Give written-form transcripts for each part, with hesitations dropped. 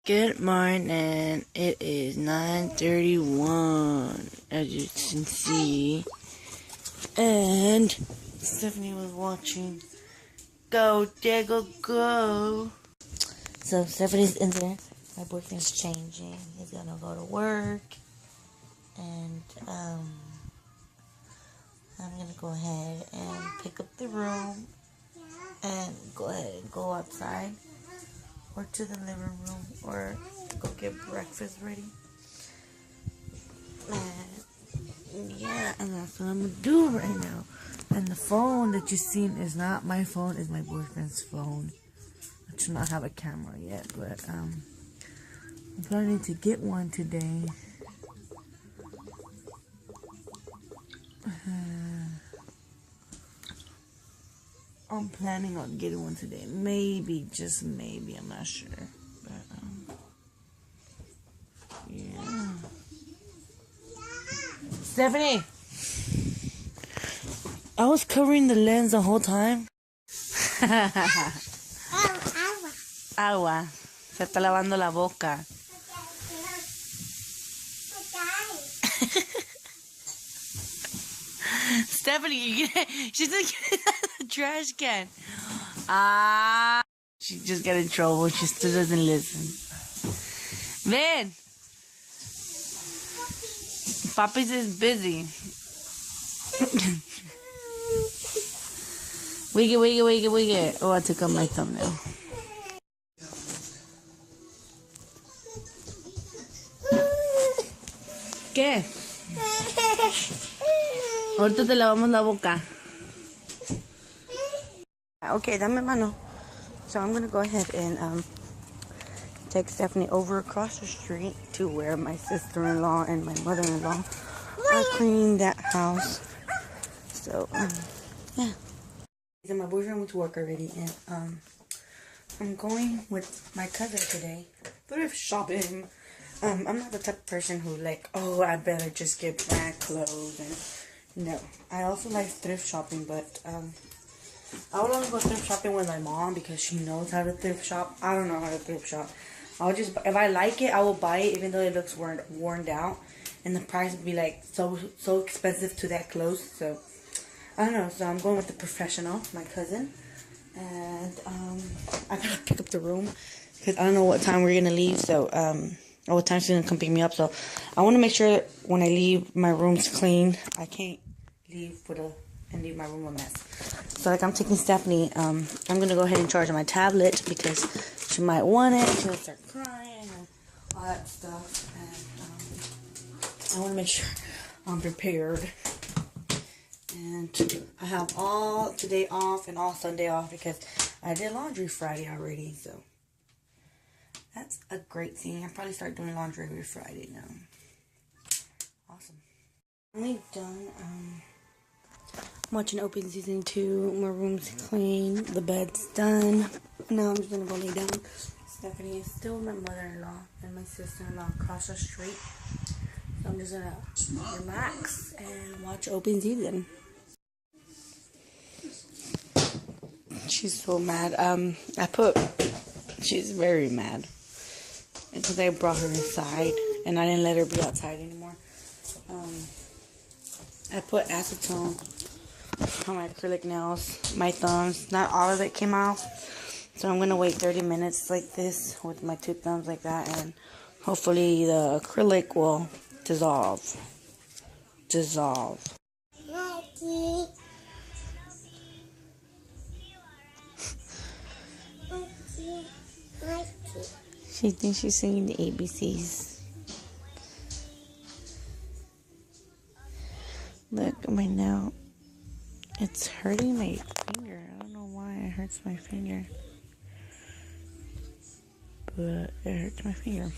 Good morning. It is 9:31, as you can see. And Stephanie was watching Go Jenga Go. So Stephanie's in there. My boyfriend's changing. He's gonna go to work. And I'm gonna go ahead and pick up the room and go ahead and go outside or to the living room or go get breakfast ready. And yeah, and that's what I'm gonna do right now. And the phone that you've seen is not my phone, it's my boyfriend's phone. I do not have a camera yet, but I'm planning to get one today. I'm planning on getting one today. Maybe, just maybe, I'm not sure. But, yeah. Stephanie! I was covering the lens the whole time. Agua. Se está lavando la boca. Stephanie, she's like the trash can. She just got in trouble. She still doesn't listen. Man, Papi's is busy. Wiggy. Oh, I took out my thumbnail. ¿Qué? Ahorita te lavamos la boca. Okay, dame mano. So I'm gonna go ahead and take Stephanie over across the street to where my sister-in-law and my mother-in-law are cleaning that house. So yeah. So my boyfriend went to work already, and I'm going with my cousin today. Thrift shopping. I'm not the type of person who like, oh, I better just get brand clothes and. No, I also like thrift shopping, but I would only go thrift shopping with my mom because she knows how to thrift shop. I don't know how to thrift shop. I'll just, if I like it, I will buy it even though it looks worn out, and the price would be like so expensive to that close. So I don't know. So I'm going with the professional, my cousin, and I gotta pick up the room because I don't know what time we're gonna leave. So or what time she's gonna come pick me up. So I want to make sure that when I leave, my room's clean. I can't leave and leave my room a mess. So like I'm taking Stephanie. I'm gonna go ahead and charge my tablet because she might want it. She'll start crying and all that stuff. And I want to make sure I'm prepared. And I have all today off and all Sunday off because I did laundry Friday already. So. That's a great thing. I'll probably start doing laundry every Friday now. Awesome. I'm done. I'm watching Open Season 2. My room's clean. The bed's done. Now I'm just going to go lay down. Stephanie is still with my mother-in-law and my sister-in-law across the street. So I'm just going to relax and watch Open Season. She's so mad. She's very mad. Because I brought her inside and I didn't let her be outside anymore. I put acetone on my acrylic nails, my thumbs. Not all of it came off. So I'm going to wait 30 minutes like this with my two thumbs like that. And hopefully the acrylic will dissolve. She thinks she's singing the ABCs. Look, right now, it's hurting my finger. I don't know why it hurts my finger. But it hurts my finger.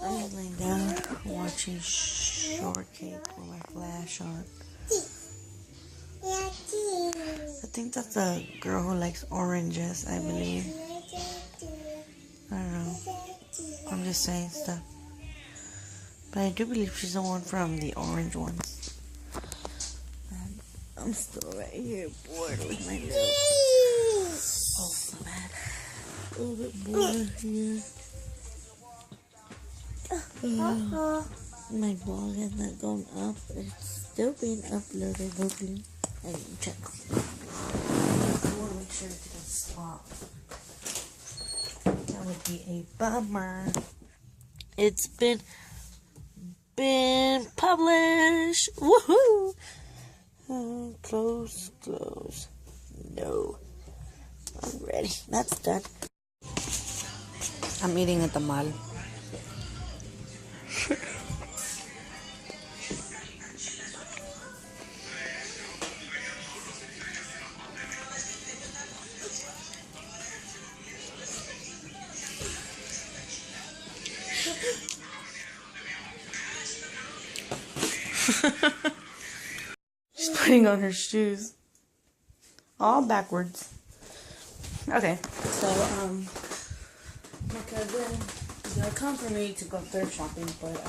I'm just laying down watching Shortcake with my flash on. I think that's the girl who likes oranges, I believe. I don't know. I'm just saying stuff. But I do believe she's the one from the orange ones. And I'm still right here bored with my nails. Oh, so bad. a little bit more here. My blog has not gone up. It's still being uploaded, hopefully. I can check. I want to make sure it didn't swap. That would be a bummer. It's been published. Woohoo! Close. No. I'm ready. That's done. I'm eating at the mall. She's putting on her shoes. All backwards. Okay, so, my cousin is gonna come for me to go thrift shopping, but,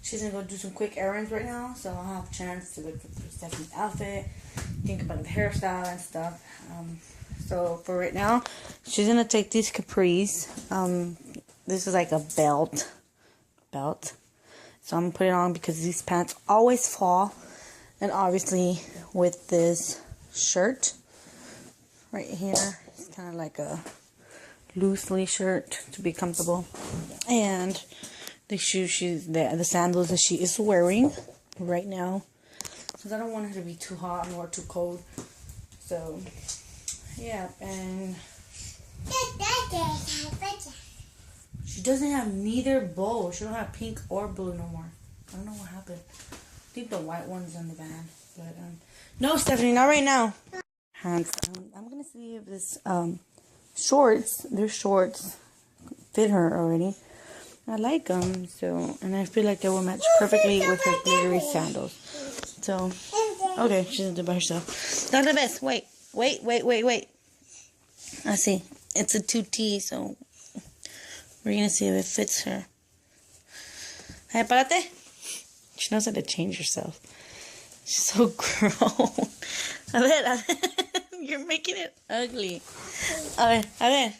she's gonna go do some quick errands right now, so I'll have a chance to look for Stephanie's outfit, think about the hairstyle and stuff. So for right now, she's gonna take these capris. This is like a belt. So I'm gonna put it on because these pants always fall. And obviously with this shirt right here, it's kind of like a loosely shirt to be comfortable. And the shoes the sandals that she is wearing right now, because I don't want her to be too hot nor too cold. So yeah, and she doesn't have neither bow. She don't have pink or blue no more. I don't know what happened. I think the white one's in the van. But no, Stephanie, not right now. I'm gonna see if this their shorts fit her already. I like them, so, and I feel like they will match perfectly with her glittery sandals. So, okay, she's gonna do it by herself. Dr. Bess, wait. I see. It's a 2T, so we're gonna see if it fits her. Hey, parate. She knows how to change herself. She's so grown. A ver. You're making it ugly. A ver,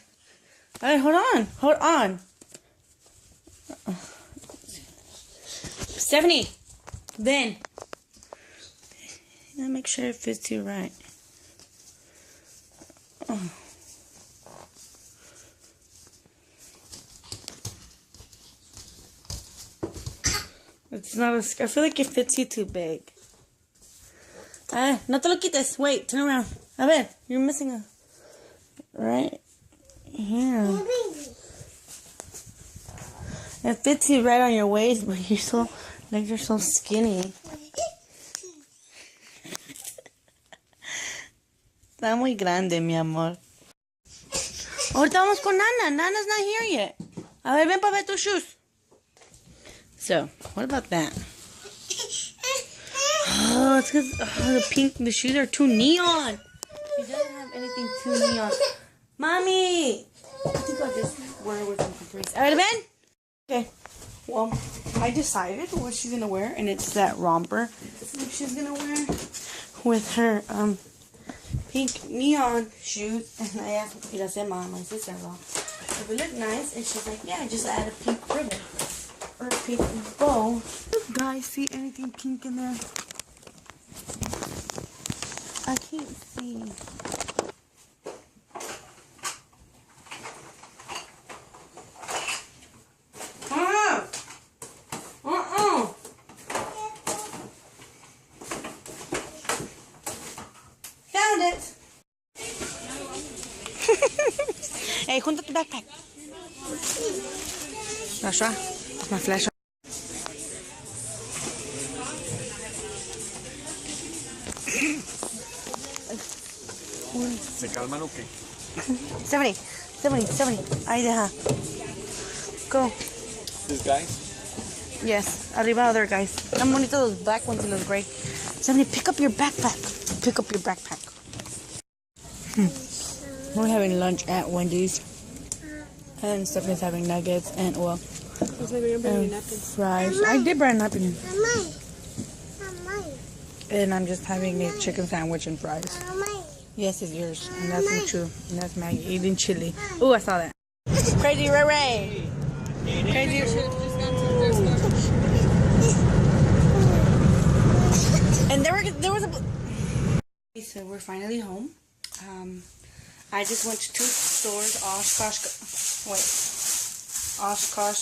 hold on. Stephanie, Ben. Make sure it fits you right. Oh. It's not I feel like it fits you too big. No te lo quites. Wait, turn around. A ver, you're missing a... Right here. It fits you right on your waist, but you're so... Like, you're so skinny. Está muy grande, mi amor. Ahorita vamos con Nana. Nana's not here yet. A ver, ven pa ver tus shoes. So, what about that? Oh, it's because the shoes are too neon. She doesn't have anything too neon. Mommy! I think I'll just wear it with some capris. Alright, Ben? Okay. Well, I decided what she's gonna wear, and it's that romper she's gonna wear with her pink neon shoes. And I asked Iracema, my sister-in-law, if it looked nice, and she's like, yeah, just add a pink ribbon or a pink bow. Do you guys see anything pink in there? I can't see. Found it. Hey, junta tu backpack. Flash, my flash. ¿Se calman o qué? 70. Ahí deja. Go. These guys? Yes. Arriba other guys. Están bonitos those black ones and those gray. 70, pick up your backpack. We're having lunch at Wendy's. And Stephanie's having nuggets and, well, fries. I did bring a napkin. And I'm just having a chicken sandwich and fries. Yes, it's yours. And that's not true. And that's Maggie eating chili. Oh, I saw that. Crazy Ray Ray. Crazy. And there was a. So we're finally home. I just went to 2 stores. Oshkosh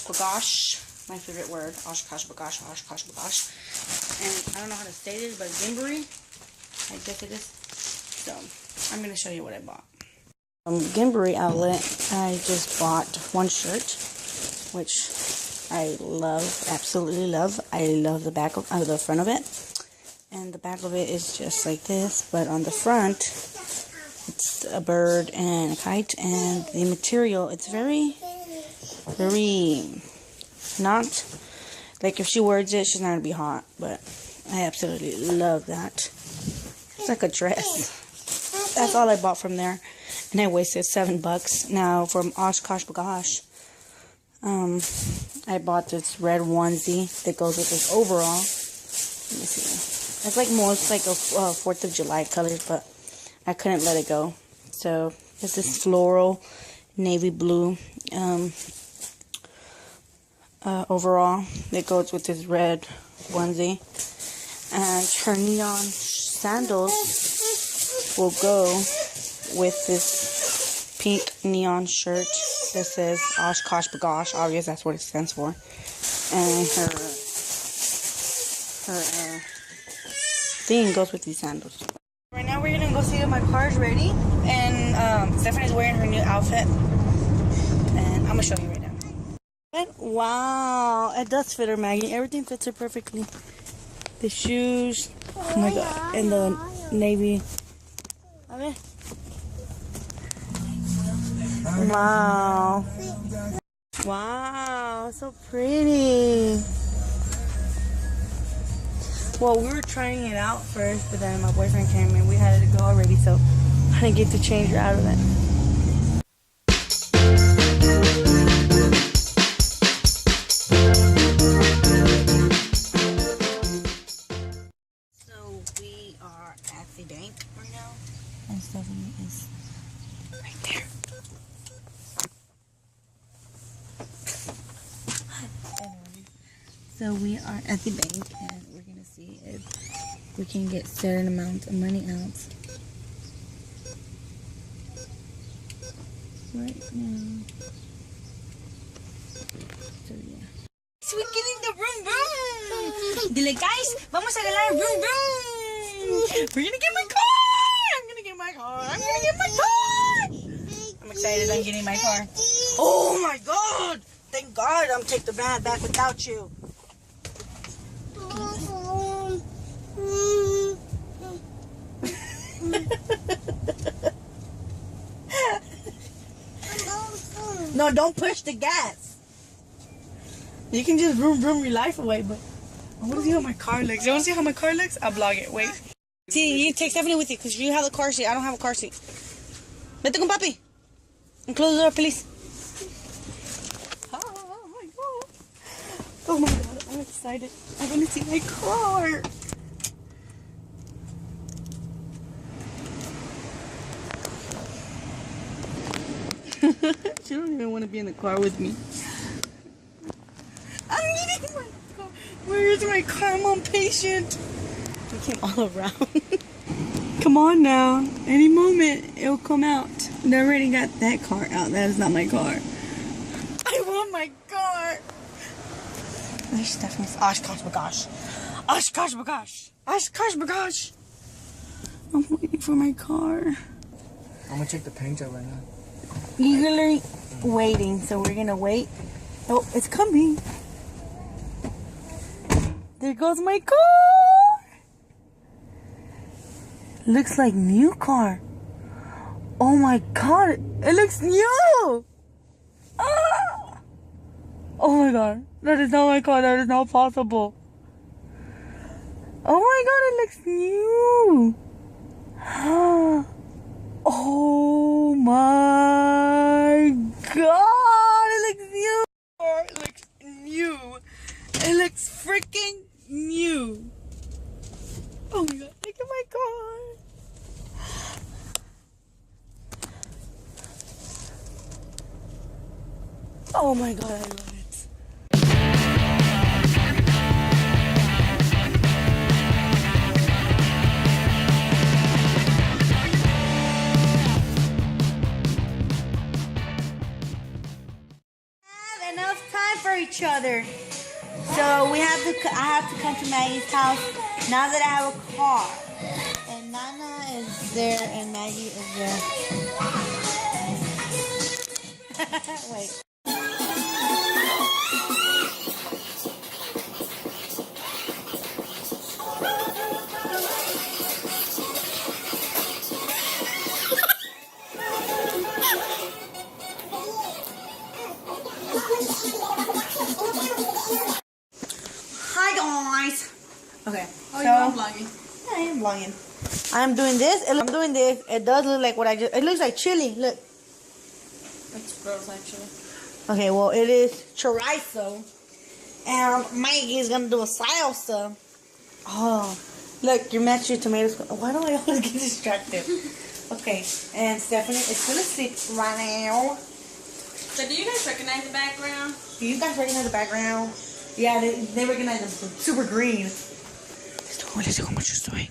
Bagosh. My favorite word. Oshkosh Bagosh. And I don't know how to say this, but Gimbury. I guess it is. So I'm gonna show you what I bought. From Gimbury outlet, I just bought 1 shirt, which I love, absolutely love. I love the back of the front of it, and the back of it is just like this, but on the front, it's a bird and a kite, and the material, it's very not like if she wears it, she's not gonna be hot, but I absolutely love that. It's like a dress. That's all I bought from there. And I wasted $7. Now from Oshkosh Bagosh, I bought this red onesie that goes with this overall. Let me see. It's like most like a 4th of July color, but I couldn't let it go. So it's this floral navy blue overall that goes with this red onesie. And her neon sandals will go with this pink neon shirt that says Oshkosh Bagosh. Obviously, that's what it stands for. And her thing goes with these sandals. Right now, we're gonna go see if my car's ready. And Stephanie's wearing her new outfit. And I'm gonna show you right now. Wow, it does fit her, Maggie. Everything fits her perfectly. The shoes, oh my god, and the navy. Okay. Wow. Wow, so pretty. Well, we were trying it out first, but then my boyfriend came and we had to go already, so I didn't get to change her out of it. So we are at the bank right now, and Stephanie is right there. So we are at the bank and we're gonna see if we can get certain amount of money out right now. So yeah. So we're getting the vroom vroom. Dile guys, vamos a ganar vroom vroom. We're gonna get my car. I'm gonna get my car. I'm gonna get my car. I'm excited. I'm getting my car. Oh my god! Thank God I'm take the van back without you. No, don't push the gas. You can just vroom vroom your life away, but I want to see how my car looks. You want to see how my car looks? I'll vlog it. Wait. See, you can take Stephanie with you because you have the car seat. I don't have a car seat. Vete con papi. And close the door, please. Oh my god. Oh my god, I'm excited. I want to see my car. She don't even want to be in the car with me. I'm getting my car. Where is my car? I'm impatient. We came all around. Come on now. Any moment, it'll come out. They already got that car out. That is not my car. I want my car. There's Stephanie's. Oshkosh Bagosh. Oshkosh Bagosh. Oshkosh Bagosh. I'm waiting for my car. I'm gonna check the paint out right now. Eagerly waiting, so we're gonna wait. Oh, it's coming. There goes my car. Looks like new car. Oh my god, it looks new. Ah! Oh my god, that is not my car. That is not possible. Oh my god, it looks new. Oh my god, it looks new. It looks new. It looks freaking new. Oh my god, look at my car. Oh my god, I love it. Have enough time for each other. So I have to come to Maggie's house now that I have a car. And Nana is there and Maggie is there. Wait. Hi guys. Okay. Oh, you are vlogging. I am vlogging. I'm doing this. I'm doing this. It does look like what I just. It looks like chili. Look. It's gross, actually. Okay, well it is chorizo, and Maggie is gonna do a salsa. Oh, look, you match your tomatoes. Why do I always get distracted? Okay, and Stephanie is still asleep right now. So do you guys recognize the background? Do you guys recognize the background? Yeah, they recognize them. Super green. Let's see how much it's doing.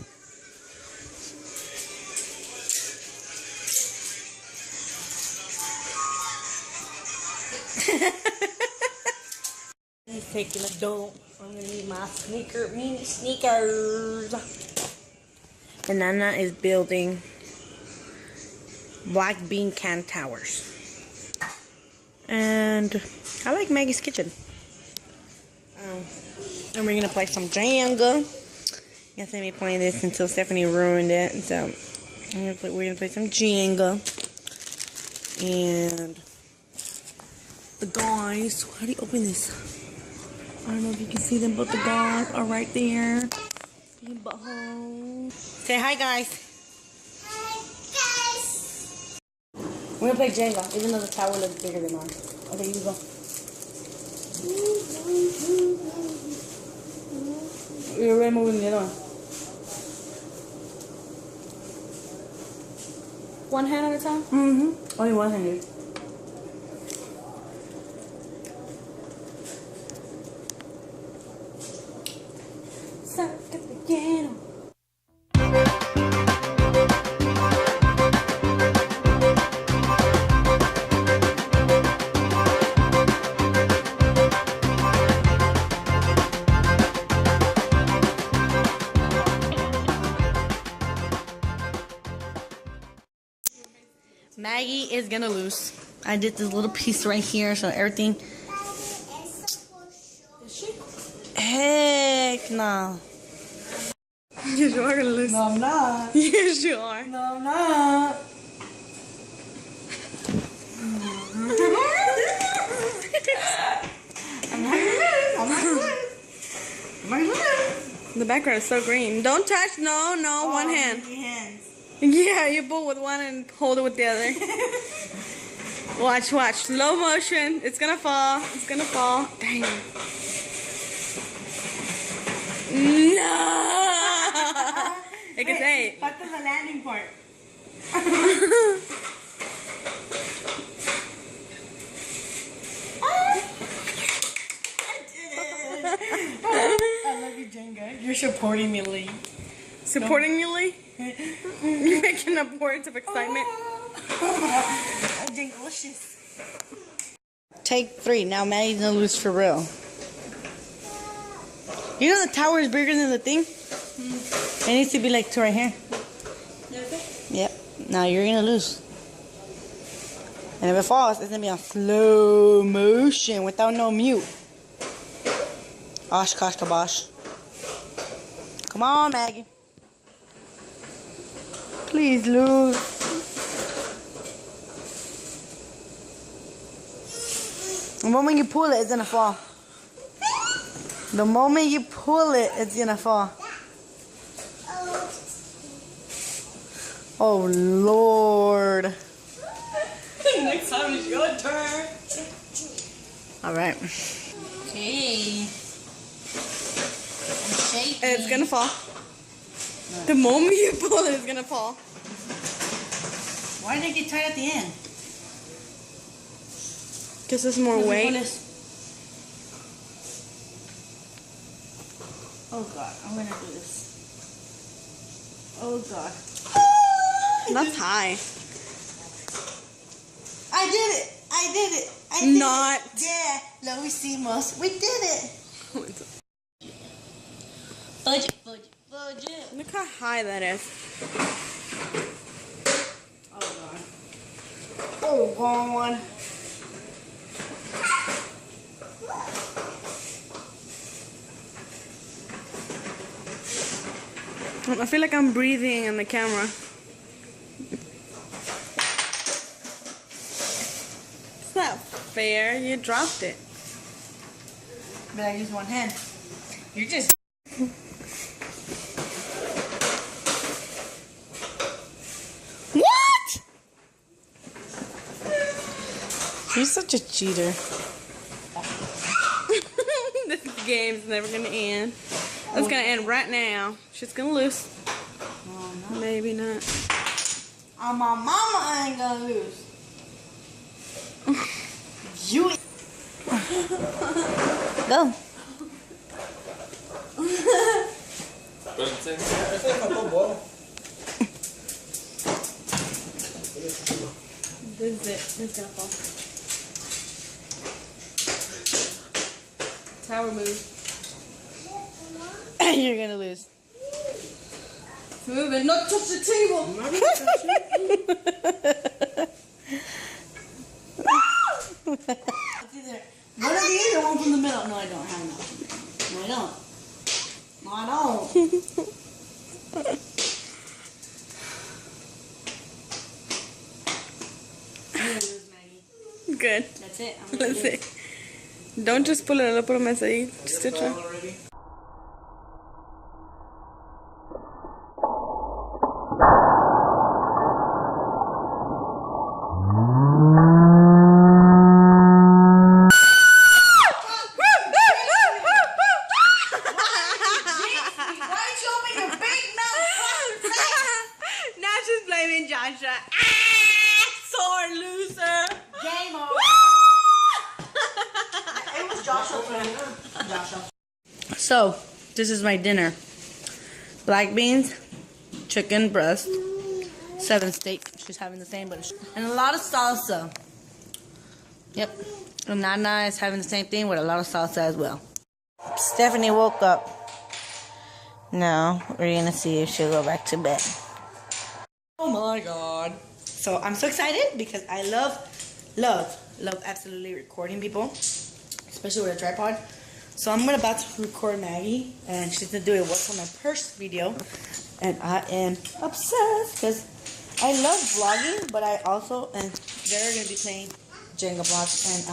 He's taking a dump. I'm gonna need my mini sneakers. And Nana is building black bean can towers. And I like Maggie's kitchen. And we're gonna play some Jenga. Guess I be playing this until Stephanie ruined it. So we're gonna play some Jenga. And the guys, how do you open this? I don't know if you can see them, but the guys are right there. Say hi, guys. Hi, guys. We're gonna play Jenga, even though the tower looks bigger than mine. Okay, you go. You're already moving the other one. One hand at a time? Mm-hmm. Only one handed. Maggie is gonna lose. I did this little piece right here, so everything. Is she? Heck no. Yes, you are gonna lose. No, I'm not. Yes, you are. No, I'm not. I'm not gonna lose. The background is so green. Don't touch. No, one hand. Hands. Yeah, you pull with one and hold it with the other. Watch. Slow motion. It's gonna fall. Dang. No! It can say. What is the landing part? I love you, Jenga. You're supporting me, Lee. Supporting you, Lee? You're making up words of excitement. Jengalicious. Take 3. Now Maggie's gonna lose for real. You know the tower is bigger than the thing? It needs to be like 2 right here. Yep. Now you're gonna lose. And if it falls, it's gonna be on slow motion without no mute. Osh kosh kabosh. Come on, Maggie. Please lose. The moment you pull it, it's gonna fall. The moment you pull it, it's gonna fall. Oh, Lord. Next time it's your turn. All right. Okay. I'm shaking. It's gonna fall. The moment you pull it, it's gonna fall. Why did it get tight at the end? This is more weight. Oh god, I'm gonna do this. Oh god. That's high. I did it! I did it! I did Not. it! Yeah, lo hicimos. We did it! Budget, budget, budget. Look how high that is. Oh god. Oh god. I feel like I'm breathing in the camera. It's not fair. You dropped it. But I use one hand. You're just. What? You're such a cheater. This game's never gonna end. It's gonna end right now. She's gonna lose. Oh, no. Maybe not. Oh, my mama ain't gonna lose. You. Go. This is it. This is gonna fall. Tower move. You're gonna lose. Move and not touch the table. It's either one of these or one from the middle. No, I don't. Hang on. No, I don't. No, I don't. You're gonna lose, Maggie. Good. That's it. I'm gonna Let's lose. see. Don't just pull it. Lo prometo ahí. Just to try. Now she's blaming Joshua. Sore loser. Game over. It was Joshua. Joshua. So, this is my dinner. Black beans, chicken breast, 7 steak. She's having the same, but and a lot of salsa. Yep. And Nana is having the same thing with a lot of salsa as well. Stephanie woke up. Now, we're gonna see if she'll go back to bed. Oh my god. So, I'm so excited because I love absolutely recording people, especially with a tripod. So I'm about to record Maggie, and she's gonna do a what's on my purse video, and I am obsessed because I love vlogging, but I also they're gonna be playing Jenga blocks and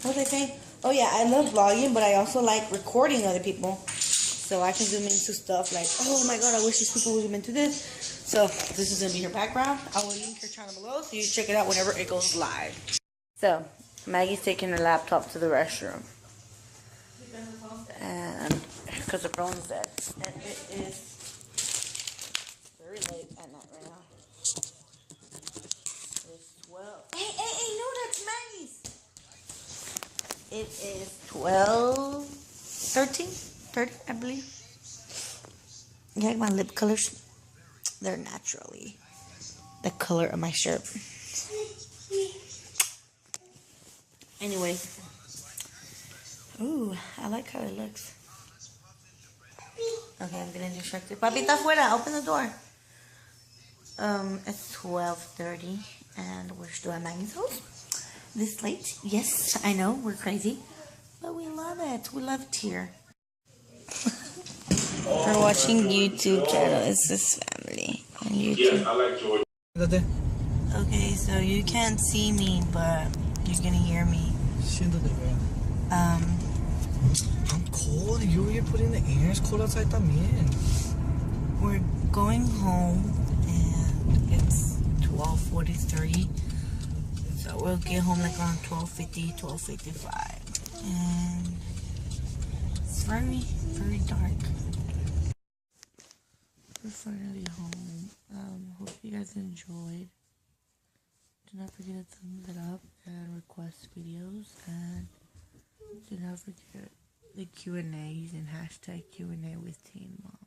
what was I saying? Oh yeah, I love vlogging, but I also like recording other people, so I can zoom into stuff like, oh my god, I wish these people would zoom into this. So this is gonna be her background. I will link her channel below so you check it out whenever it goes live. So Maggie's taking her laptop to the restroom. And because the phone's dead. And it is very late at night right now. It's 12. Hey, no, that's Maggie's. It is 12:30, I believe. You like my lip colors? They're naturally the color of my shirt. Anyway. Ooh, I like how it looks. Okay, I'm getting distracted. Papi, está afuera. Open the door. It's 12:30, and we're still at Maggie's house. This late? Yes, I know, we're crazy. But we love it. We love it here. We're watching YouTube channel. It's this family on YouTube. Yes, I like George. Okay, so you can't see me, but you're gonna hear me. I'm cold. You were putting the air. It's cold outside también. We're going home, and it's 12:43. So we'll get home like around 12:50, 12:55. And it's very, very dark. We're finally home. Hope you guys enjoyed Do not forget to thumbs it up and request videos, and do not forget the Q&A using hashtag Q&A with Teen Mom.